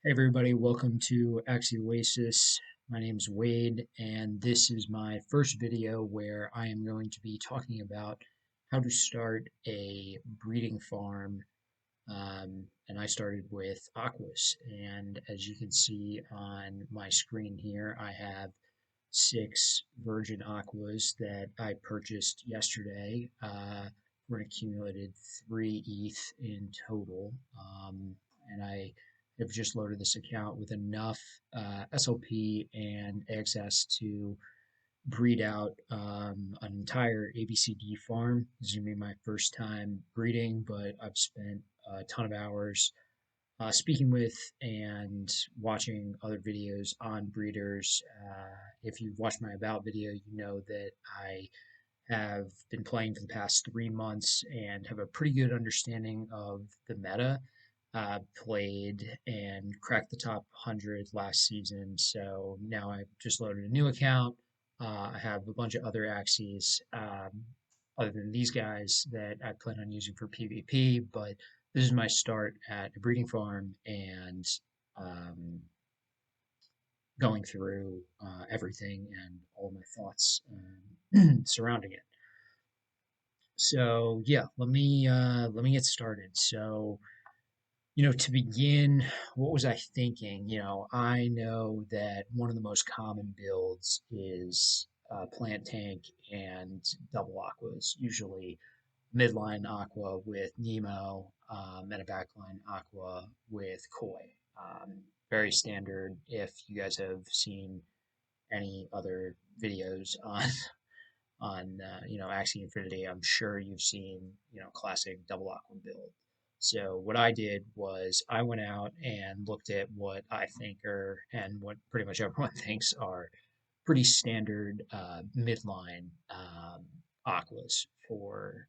Hey everybody, welcome to Axie Oasis. My name is Wade, and this is my first video where I am going to be talking about how to start a breeding farm. And I started with Aquas, and as you can see on my screen here, I have six virgin Aquas that I purchased yesterday for an accumulated 3 ETH in total. And I have just loaded this account with enough SLP and AXS to breed out an entire ABCD farm. This is going to be my first time breeding, but I've spent a ton of hours speaking with and watching other videos on breeders. If you've watched my About video, you know that I have been playing for the past 3 months and have a pretty good understanding of the meta. Played and cracked the top 100 last season, so now I've just loaded a new account. I have a bunch of other Axies, other than these guys, that I plan on using for PvP, but this is my start at a breeding farm and um, going through everything and all my thoughts surrounding it. So yeah, let me get started. So to begin, what was I thinking? I know that one of the most common builds is plant tank and double aquas, usually midline aqua with Nemo, and a backline aqua with koi. Very standard. If you guys have seen any other videos on Axie Infinity, I'm sure you've seen classic double aqua build. So what I did was I went out and looked at what I think are, and what pretty much everyone thinks are, pretty standard midline aquas for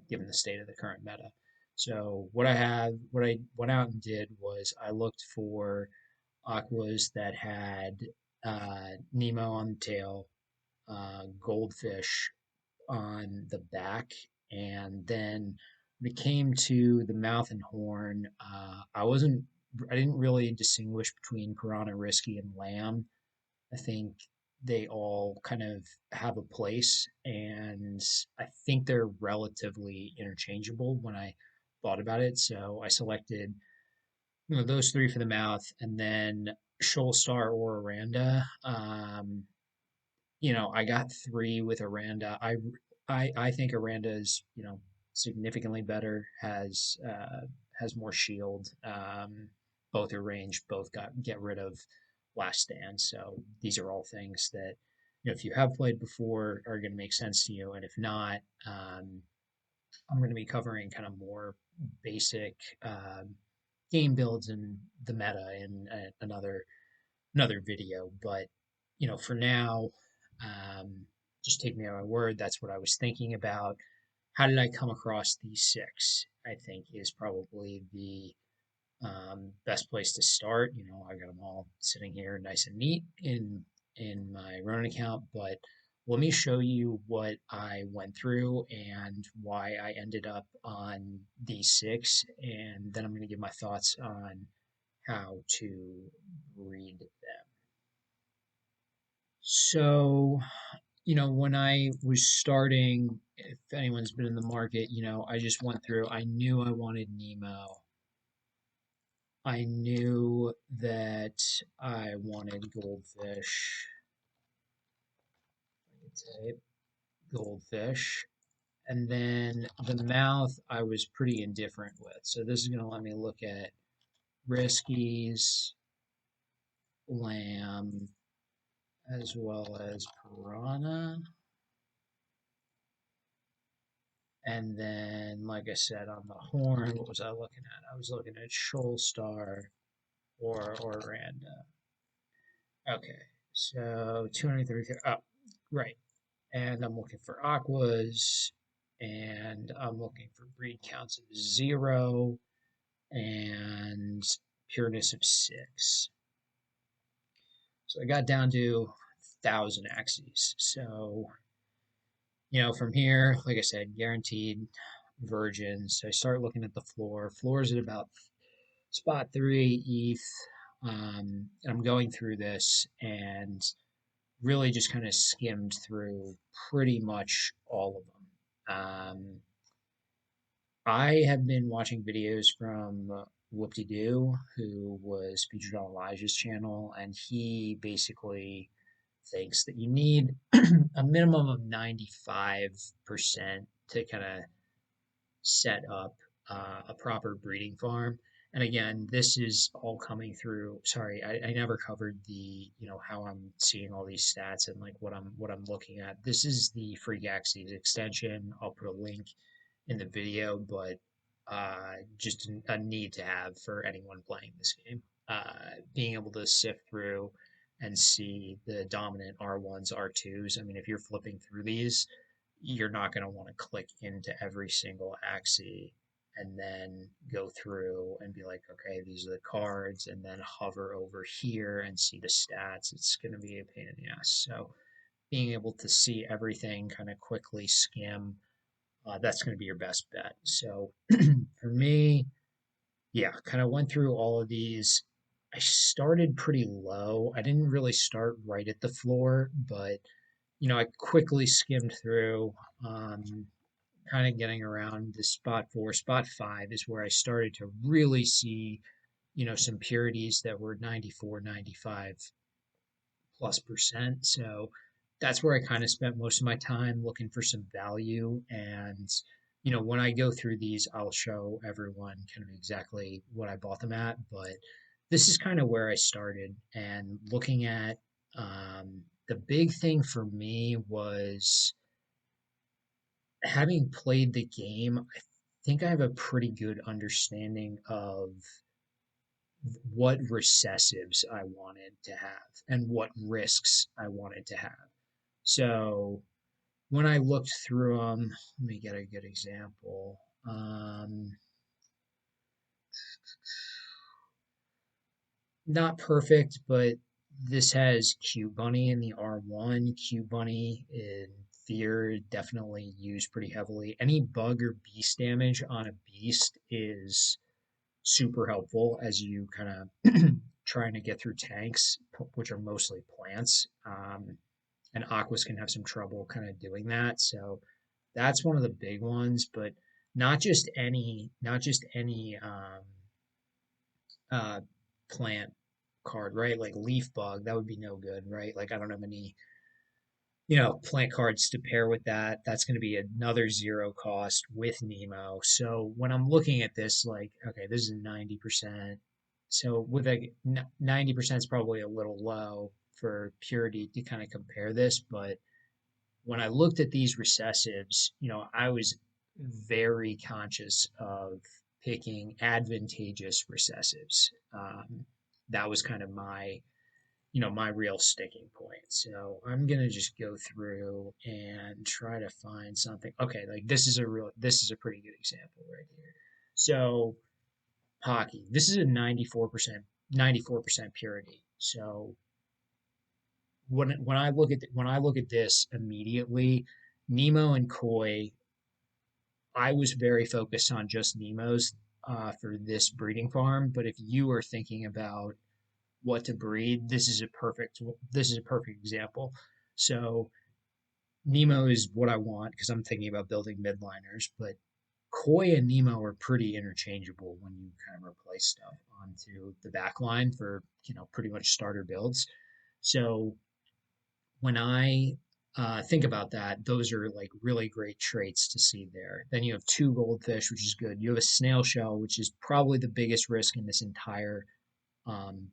given the state of the current meta. So what I went out and did was I looked for aquas that had Nemo on the tail, goldfish on the back, and then when it came to the mouth and horn, I didn't really distinguish between piranha, risky, and lamb. I think they all kind of have a place, and I think they're relatively interchangeable when I thought about it. So I selected those three for the mouth, and then Shoal Star or Aranda. I got three with Aranda. I think Aranda is significantly better. Has more shield. Both are ranged. Both get rid of last stand. So these are all things that if you have played before are going to make sense to you, and if not, I'm going to be covering kind of more basic game builds and the meta in another video. But for now, just take me at my word. That's what I was thinking about. How did I come across these six? I think is probably the best place to start. I got them all sitting here nice and neat in my Ronin account, but let me show you what I went through and why I ended up on these six, and then I'm going to give my thoughts on how to read them. So, when I was starting, if anyone's been in the market, I just went through, I knew I wanted Nemo. I knew that I wanted goldfish. I could type goldfish. And then the mouth I was pretty indifferent with. So this is going to let me look at riskies, lamb, as well as piranha. And then, like I said, on the horn, what was I looking at? I was looking at Shoal Star or Randa. Okay, so 233. Oh, right. And I'm looking for aquas, and I'm looking for breed counts of 0 and pureness of 6. So I got down to 1,000 Axies. So, from here, like I said, guaranteed virgins. So I start looking at the floor. Floor is at about Spot 3 ETH. I'm going through this and really just kind of skimmed through pretty much all of them. I have been watching videos from Whoop-De-Doo, who was featured on Elijah's channel, and he basically thinks that you need a minimum of 95% to kind of set up a proper breeding farm. And again, this is all coming through. Sorry, I never covered the, how I'm seeing all these stats and like what I'm looking at. This is the free Axies extension. I'll put a link in the video, but just a need to have for anyone playing this game. Being able to sift through and see the dominant R1s, R2s. I mean, if you're flipping through these, you're not going to want to click into every single Axie and then go through and be like, okay, these are the cards, and then hover over here and see the stats. It's going to be a pain in the ass. So being able to see everything, kind of quickly skim, that's going to be your best bet. So for me, yeah, kind of went through all of these. I started pretty low. I didn't really start right at the floor, but I quickly skimmed through, kind of getting around the spot 4. Spot 5 is where I started to really see, some purities that were 94, 95 plus percent. So that's where I kind of spent most of my time looking for some value. And, when I go through these, I'll show everyone kind of exactly what I bought them at. But this is kind of where I started and looking at the big thing for me was having played the game. I think I have a pretty good understanding of what recessives I wanted to have and what risks I wanted to have. So when I looked through them, let me get a good example. Not perfect, but this has Cute Bunny in the R1. Cute Bunny in Fear definitely used pretty heavily. Any bug or beast damage on a beast is super helpful as you kind of trying to get through tanks, which are mostly plants. And Aquas can have some trouble kind of doing that. So that's one of the big ones, but not just any uh, plant card, right? Like leaf bug, that would be no good, right? Like I don't have any, plant cards to pair with that. That's going to be another zero cost with Nemo. So when I'm looking at this, like, okay, this is 90%. So with a 90% is probably a little low for purity to kind of compare this, but when I looked at these recessives, I was very conscious of picking advantageous recessives. That was kind of my real sticking point. So I'm gonna just go through and try to find something. Okay, like this is a pretty good example right here. So hockey, this is a 94% purity. So when I look at this immediately, Nemo and Koi, I was very focused on just Nemos for this breeding farm. But if you are thinking about what to breed, this is a perfect example. So Nemo is what I want because I'm thinking about building midliners, but Koi and Nemo are pretty interchangeable when you kind of replace stuff onto the back line for pretty much starter builds. So when I think about that, those are like really great traits to see there. Then you have two goldfish, which is good. You have a snail shell, which is probably the biggest risk in this entire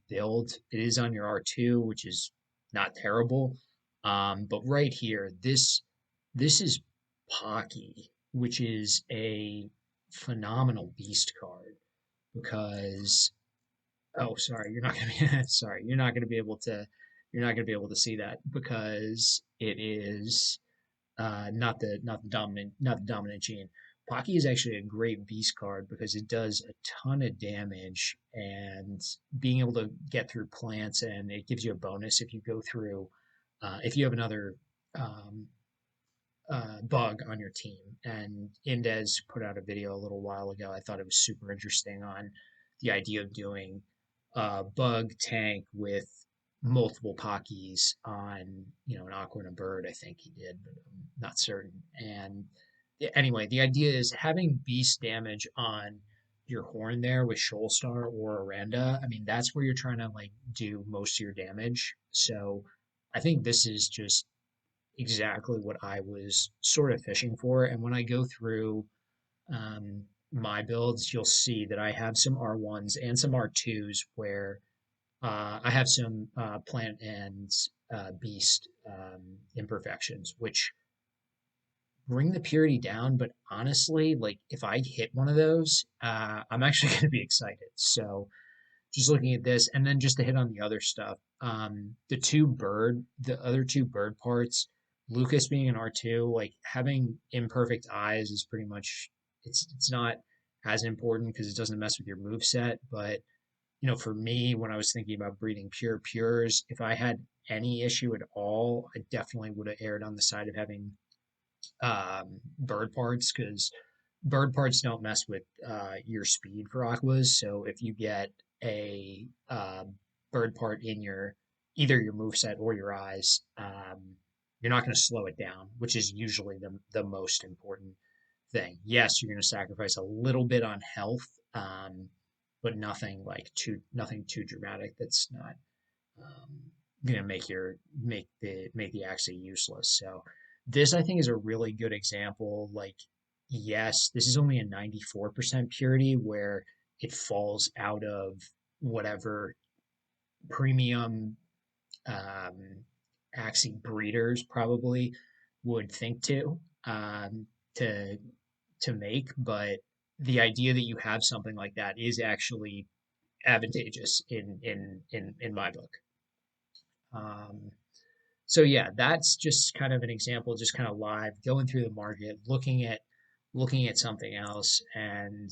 build. It is on your R2, which is not terrible. But right here, this is Pocky, which is a phenomenal beast card because sorry, you're not gonna be sorry, you're not gonna be able to see that because it is not the dominant gene. Pocky is actually a great beast card because it does a ton of damage and being able to get through plants, and it gives you a bonus if you go through if you have another um, bug on your team. And Indez put out a video a little while ago. I thought it was super interesting on the idea of doing a bug tank with multiple Pockeys on, an Aqua and a bird, I think he did, but I'm not certain. And anyway, the idea is having beast damage on your horn there with Shoalstar or Orenda. I mean, that's where you're trying to like do most of your damage. So I think this is just exactly what I was sort of fishing for. And when I go through my builds, you'll see that I have some R1s and some R2s where I have some plant and beast imperfections, which bring the purity down. But honestly, like if I hit one of those, I'm actually going to be excited. So just looking at this, and then just to hit on the other stuff, the other two bird parts, Lucas being an R2, like having imperfect eyes is pretty much it's not as important because it doesn't mess with your move set. But for me, when I was thinking about breeding pures, if I had any issue at all, I definitely would have erred on the side of having bird parts because bird parts don't mess with your speed for Aquas. So if you get a bird part in either your moveset or your eyes, you're not going to slow it down, which is usually the most important thing. Yes, you're going to sacrifice a little bit on health, but nothing too dramatic. That's not going to make the Axie useless. So this I think is a really good example. Like, yes, this is only a 94% purity where it falls out of whatever premium um, Axie breeders probably would think um, to to make, but the idea that you have something like that is actually advantageous in my book. Um, so yeah, that's just kind of an example, just kind of live going through the market, looking at something else, and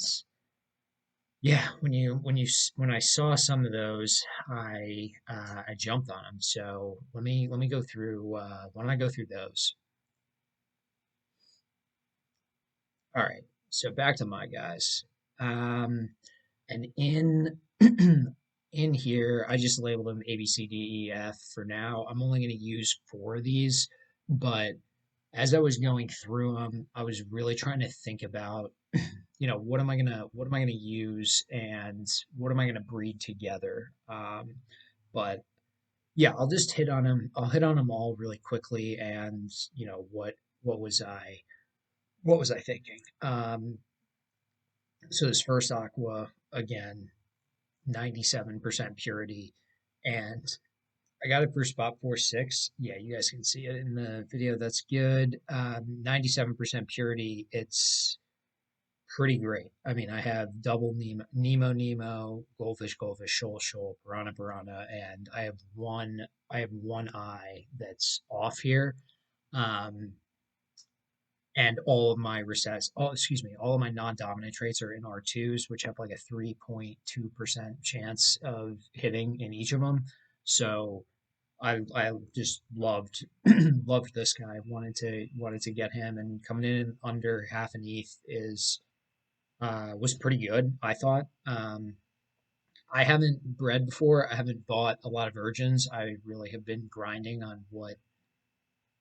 yeah, when I saw some of those, I jumped on them. So let me go through. Why don't I go through those? All right. So back to my guys. Um, and in here, I just labeled them A, B, C, D, E, F for now. I'm only going to use four of these, but as I was going through them, I was really trying to think about, what am I gonna use and what am I gonna breed together. But yeah, I'll just hit on them. I'll hit on them all really quickly, and what was I thinking? So this first aqua again, 97% purity, and I got it for spot 4.6. Yeah, you guys can see it in the video. That's good. 97% purity. It's pretty great. I mean, I have double Nemo, goldfish, shoal, piranha, and I have one eye that's off here. Um, and all of my non-dominant traits are in R2s, which have like a 3.2% chance of hitting in each of them. So I just loved loved this guy. Wanted to get him, and coming in under half an ETH is was pretty good, I thought. I haven't bred before. I haven't bought a lot of virgins. I really have been grinding on what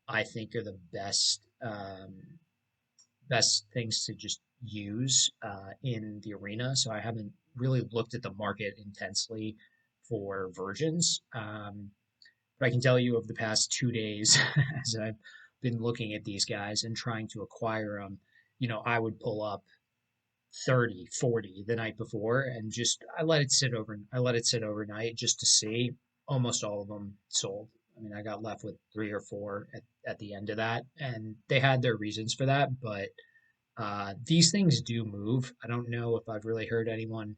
I think are the best things to just use in the arena. So I haven't really looked at the market intensely for virgins. But I can tell you of the past 2 days, as I've been looking at these guys and trying to acquire them, I would pull up 30, 40 the night before and just I let it sit overnight just to see. Almost all of them sold. I mean, I got left with three or four at the end of that, and they had their reasons for that, but these things do move. I don't know if I've really heard anyone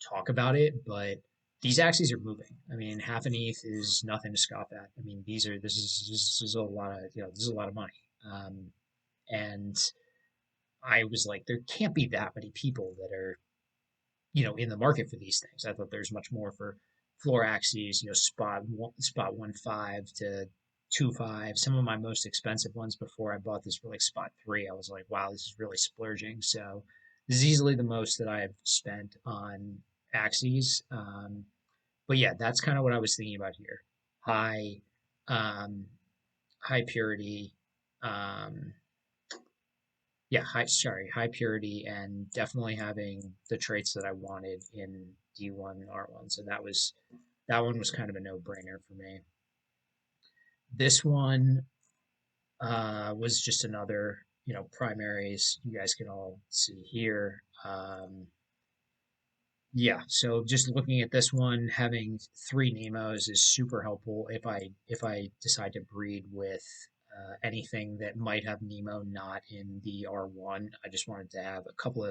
talk about it, but these axes are moving. I mean, half an ETH is nothing to scoff at. I mean, this is a lot of this is a lot of money. And I was like, there can't be that many people that are in the market for these things. I thought there's much more for floor axes, spot 1.5 to 2.5. Some of my most expensive ones before I bought this were like spot 3. I was like, wow, this is really splurging. So this is easily the most that I've spent on Axies. But yeah, that's kind of what I was thinking about here. High, um, high purity, um, yeah, high purity, and definitely having the traits that I wanted in D1 and R1. So that one was kind of a no-brainer for me. This one was just another, primaries. You guys can all see here. Yeah, so just looking at this one, having three Nemos is super helpful if I decide to breed with anything that might have Nemo not in the R1. I just wanted to have a couple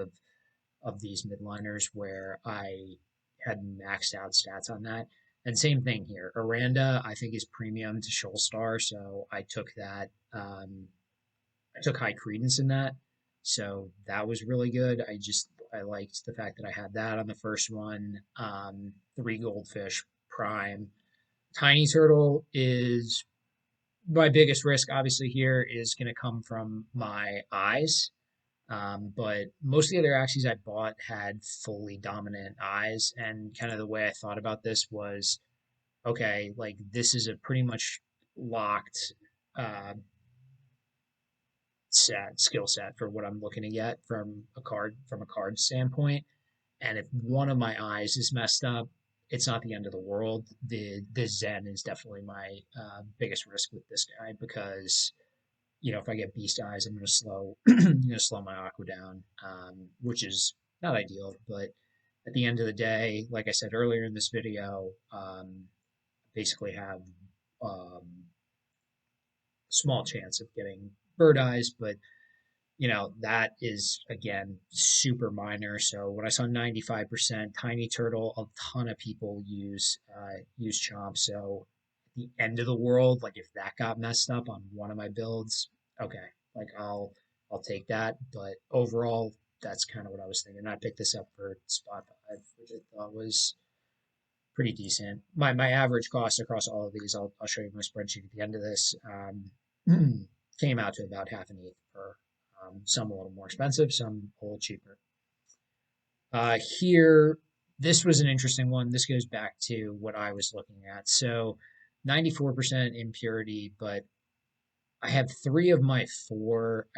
of these midliners where I had maxed out stats on that. And same thing here. Aranda, I think, is premium to Shoal Star, so I took that. I took high credence in that. So that was really good. I liked the fact that I had that on the first one. Three goldfish prime. Tiny turtle is my biggest risk, obviously, here is going to come from my eyes. But most of the other Axies I bought had fully dominant eyes. And kind of the way I thought about this was okay, like this is a pretty much locked uh, skill set for what I'm looking to get from a card standpoint. And if one of my eyes is messed up, it's not the end of the world. The Zen is definitely my biggest risk with this guy because if I get beast eyes, I'm gonna slow I'm gonna slow my aqua down, which is not ideal. But at the end of the day, like I said earlier in this video, basically have um, small chance of getting bird eyes, but that is again super minor. So when I saw 95% tiny turtle, a ton of people use chomp. So at the end of the world, like if that got messed up on one of my builds, okay, like I'll take that. But overall, that's kind of what I was thinking. I picked this up for spot 5, which I thought was pretty decent. My average cost across all of these, I'll show you my spreadsheet at the end of this, came out to about half an ETH per. Some a little more expensive, some a little cheaper. Here, this was an interesting one. This goes back to what I was looking at. So, 94% impurity, but I have three of my four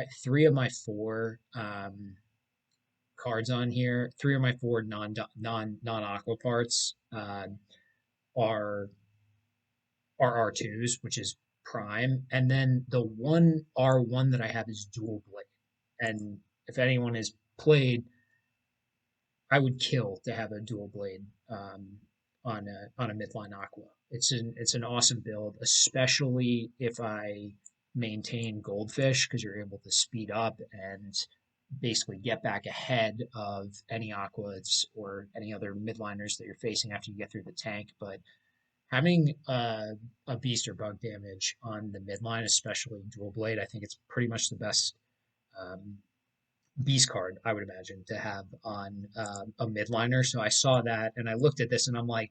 cards on here. Three of my four non aqua parts are are R2s, which is prime, and then the one R1 that I have is dual blade. And if anyone has played, I would kill to have a dual blade on a midline aqua. It's an awesome build, especially if I maintain goldfish because you're able to speed up and basically get back ahead of any aquas or any other midliners that you're facing after you get through the tank. But having a beast or bug damage on the midline, especially dual blade, I think it's pretty much the best um, beast card I would imagine to have on a midliner. So I saw that and I looked at this and I'm like,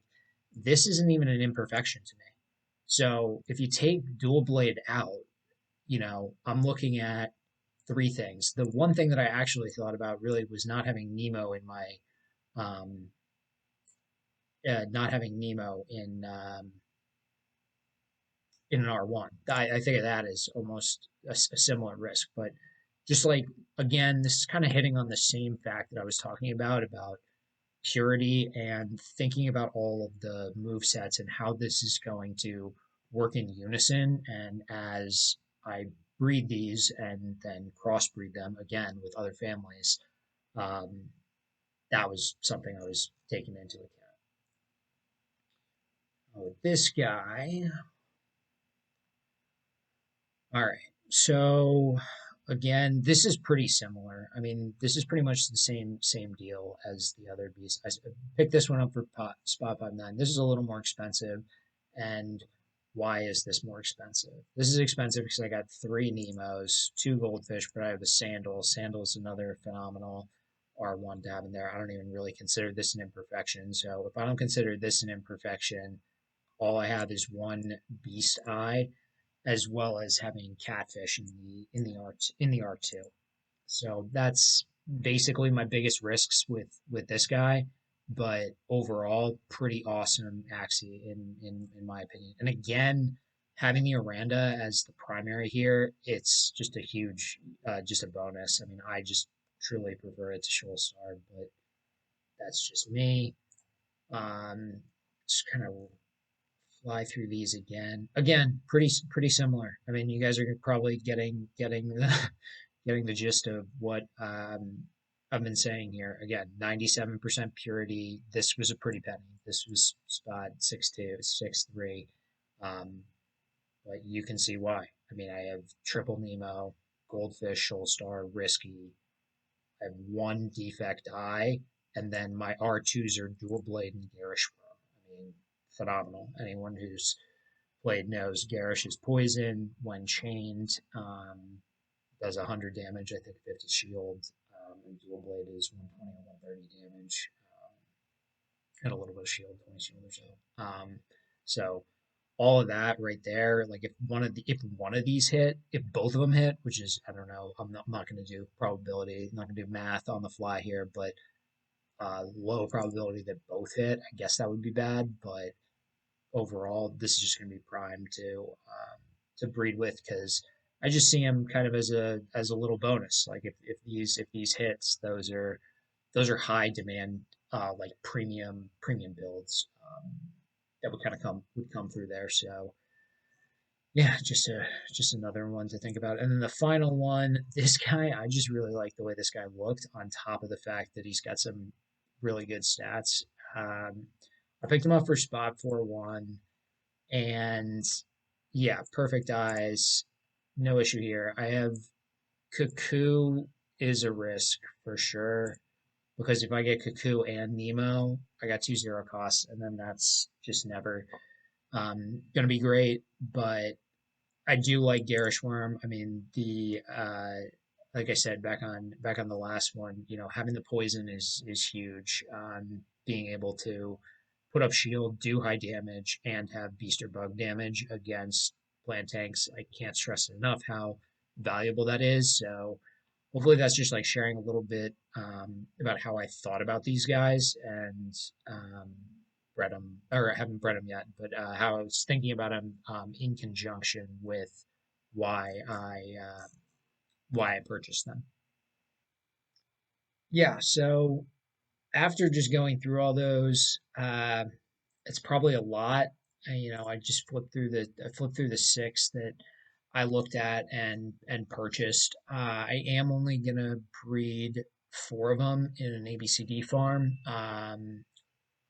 this isn't even an imperfection to me. So if you take dual blade out, I'm looking at three things. The one thing that I actually thought about really was um, not having Nemo in an R1. I think of that as almost a similar risk. But just like, again, this is kind of hitting on the same fact that I was talking about purity and thinking about all of the move sets and how this is going to work in unison. And as I breed these and then crossbreed them again with other families, um, that was something I was taking into account. With this guy, all right. So again, this is pretty similar. I mean, this is pretty much the same deal as the other beast. Picked this one up for spot 5.9. This is a little more expensive, and why is this more expensive? This is expensive because I got three Nemos, two goldfish, but I have a sandal. Sandal is another phenomenal R1 to have in there. I don't even really consider this an imperfection. So if I don't consider this an imperfection, all I have is one beast eye as well as having catfish in the R2. So that's basically my biggest risks with this guy. but overall, pretty awesome Axie in my opinion. And again, having the Aranda as the primary here, it's just a huge, just a bonus. I mean, I just truly prefer it to Shoal Star, but that's just me. Um, just kind of fly through these again. Again, pretty similar. I mean, you guys are probably getting the getting the gist of what I've been saying here. Again, 97% purity. This was a pretty penny. This was spot 6.2, 6.3. Um, but you can see why. I mean, I have triple Nemo, Goldfish, Shoal Star, Risky. I have one defect eye, and then my R2s are dual blade and garish worm. I mean, phenomenal. Anyone who's played knows garish is poison when chained. Does 100 damage, I think 50 shield, and dual blade is 120 or 130 damage, and a little bit of shield, 20 shield or so. So all of that right there, like if one of these hit, if both of them hit, which is I don't know, I'm not going to do probability, I'm not going to do math on the fly here, but low probability that both hit. I guess that would be bad, but overall, this is just going to be primed to breed with because I just see him kind of as a little bonus. Like if these hits, those are high demand like premium builds that would kind of come through there. So yeah, just another one to think about. And then the final one, this guy, I just really like the way this guy looked. On top of the fact that he's got some really good stats. Um, I picked him up for spot 4-1. And yeah, perfect eyes, no issue here. I have Cuckoo is a risk for sure because if I get Cuckoo and Nemo, I got 2-0 costs, and then that's just never gonna be great. But I do like Garish Worm. I mean, the like I said back on the last one, you know, having the poison is huge. Being able to put up shield, do high damage, and have beast or bug damage against plant tanks. I can't stress it enough how valuable that is. So hopefully that's just like sharing a little bit about how I thought about these guys and um, bred them, or I haven't bred them yet, but how I was thinking about them in conjunction with why I purchased them. Yeah, so after just going through all those, it's probably a lot. You know, I flipped through the six that I looked at and purchased. I am only gonna breed four of them in an ABCD farm. I'm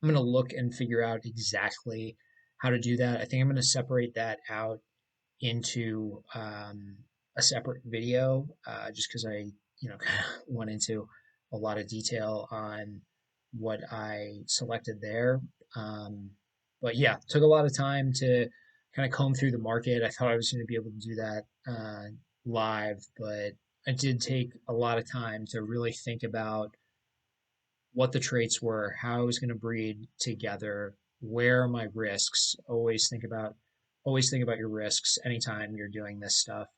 gonna look and figure out exactly how to do that. I think I'm gonna separate that out into a separate video, just because I, you know, kind of went into a lot of detail on what I selected there. Um, but yeah, took a lot of time to kind of comb through the market. I thought I was going to be able to do that live, but I did take a lot of time to really think about what the traits were, how I was going to breed together, where are my risks. Always think about your risks anytime you're doing this stuff.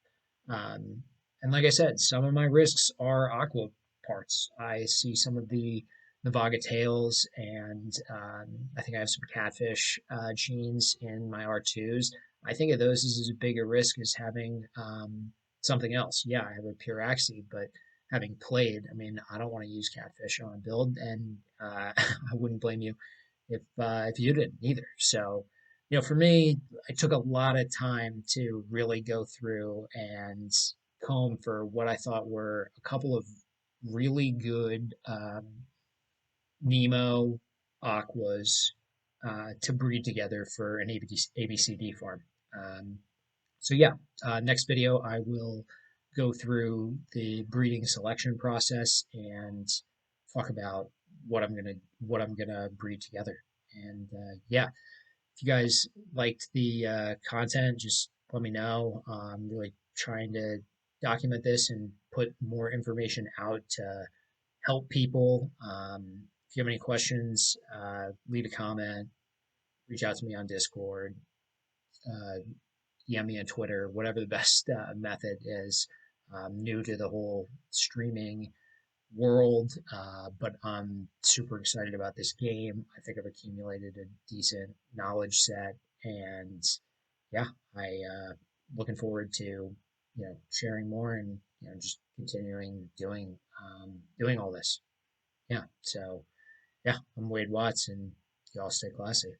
Um, and like I said, some of my risks are aqua parts. I see some of the Navaga tails, and I think I have some catfish genes in my R2s. I think of those as big a risk as having something else. Yeah, I have a pure Axie, but having played, I mean, I don't want to use catfish on a build, and I wouldn't blame you if you didn't either. So, you know, for me, it took a lot of time to really go through and comb for what I thought were a couple of really good Nemo Aquas to breed together for an ABCD farm. Um, so yeah, next video I will go through the breeding selection process and talk about what I'm gonna breed together. And yeah, if you guys liked the content, just let me know. I'm really trying to document this and put more information out to help people. If you have any questions, leave a comment, reach out to me on Discord, DM me on Twitter, whatever the best method is. I'm new to the whole streaming world, but I'm super excited about this game. I think I've accumulated a decent knowledge set, and yeah, I looking forward to sharing more and just continuing doing all this. Yeah, so yeah, I'm Wade Watts, and y'all stay classy.